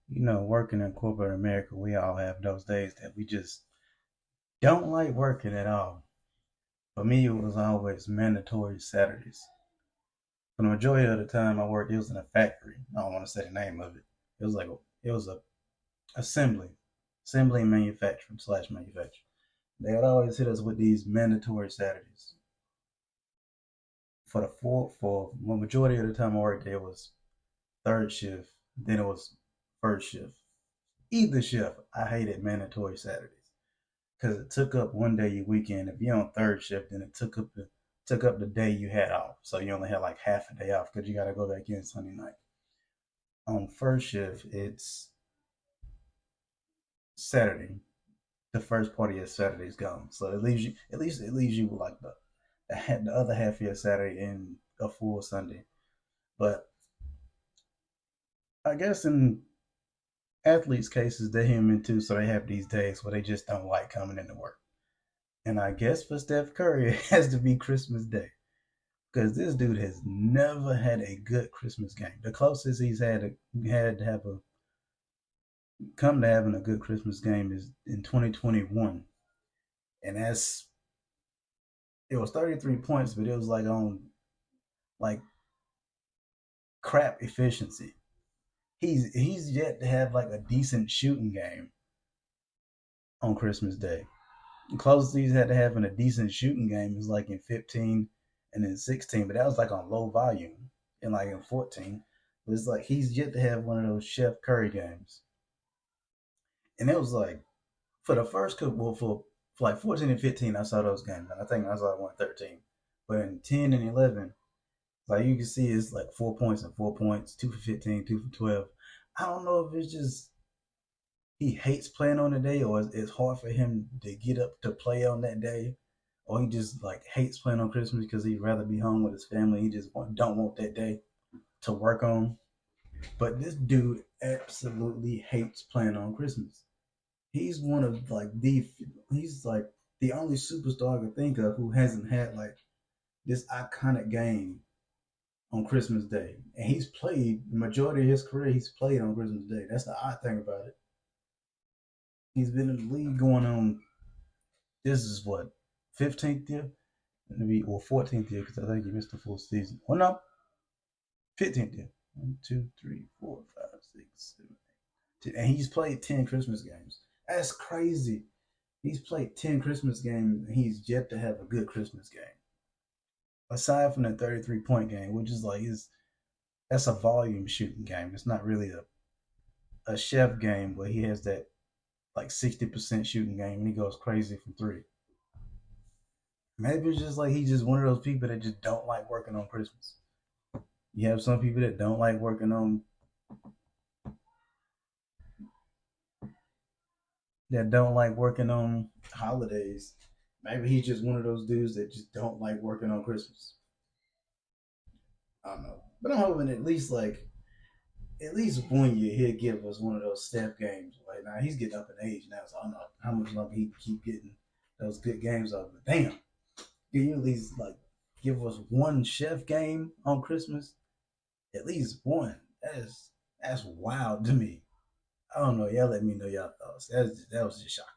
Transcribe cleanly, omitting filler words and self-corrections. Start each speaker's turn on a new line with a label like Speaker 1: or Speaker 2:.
Speaker 1: Working in corporate America, we all have those days that we just don't like working at all. For me, it was always mandatory Saturdays. For the majority of the time I worked, it was in a factory. I don't want to say the name of it. It was a assembly and manufacturing slash manufacturing. They would always hit us with these mandatory Saturdays. For the majority of the time I worked, it was third shift. Then it was first shift. Either shift, I hated mandatory Saturdays because it took up one day your weekend. If you're on third shift, then it took up the day you had off, so you only had like half a day off because you got to go back in Sunday night. On first shift, it's Saturday. The first part of your Saturday's gone, so it leaves you with like the other half of your Saturday and a full Sunday. But I guess in athletes' cases, they're human too, so they have these days where they just don't like coming into work. And I guess for Steph Curry, it has to be Christmas Day because this dude has never had a good Christmas game. The closest had to have a come to having a good Christmas game is in 2021, and that's it was 33 points, but it was like on like crap efficiency. He's yet to have like a decent shooting game on Christmas Day. The closest he's had to having a decent shooting game is like in 15 and then 16, but that was like on low volume and like in 14. But it's like he's yet to have one of those Chef Curry games. And it was like for the first couple, well, for like 14 and 15, I saw those games, and I think I saw 113. But in 10 and 11, like you can see, it's like 4 points and 4 points, two for 15, two for 12. I don't know if it's just he hates playing on the day, or it's hard for him to get up to play on that day, or he just like hates playing on Christmas because he'd rather be home with his family. He just don't want that day to work on. But this dude absolutely hates playing on Christmas. He's one of like the he's like the only superstar I can think of who hasn't had like this iconic game on Christmas Day. And he's played the majority of his career he's played on Christmas Day. That's the odd thing about it. He's been in the league going on this is what 15th year? Maybe or 14th year because I think he missed the full season. Oh no, 15th year. One, two, three, four, five, six, seven, eight. And he's played 10 Christmas games. That's crazy. He's played 10 Christmas games and he's yet to have a good Christmas game. Aside from the 33-point game, which is like his that's a volume shooting game. It's not really a chef game where he has that like 60% shooting game and he goes crazy from three. Maybe it's just like he's just one of those people that just don't like working on Christmas. You have some people that don't like working on holidays. Maybe he's just one of those dudes that just don't like working on Christmas. I don't know. But I'm hoping at least one year he'll give us one of those Steph games. Like now he's getting up in age now, so I don't know how much longer he can keep getting those good games off. But damn, can you at least like give us one chef game on Christmas? At least one. That's wild to me. I don't know. Y'all let me know y'all thoughts. That was just shocking.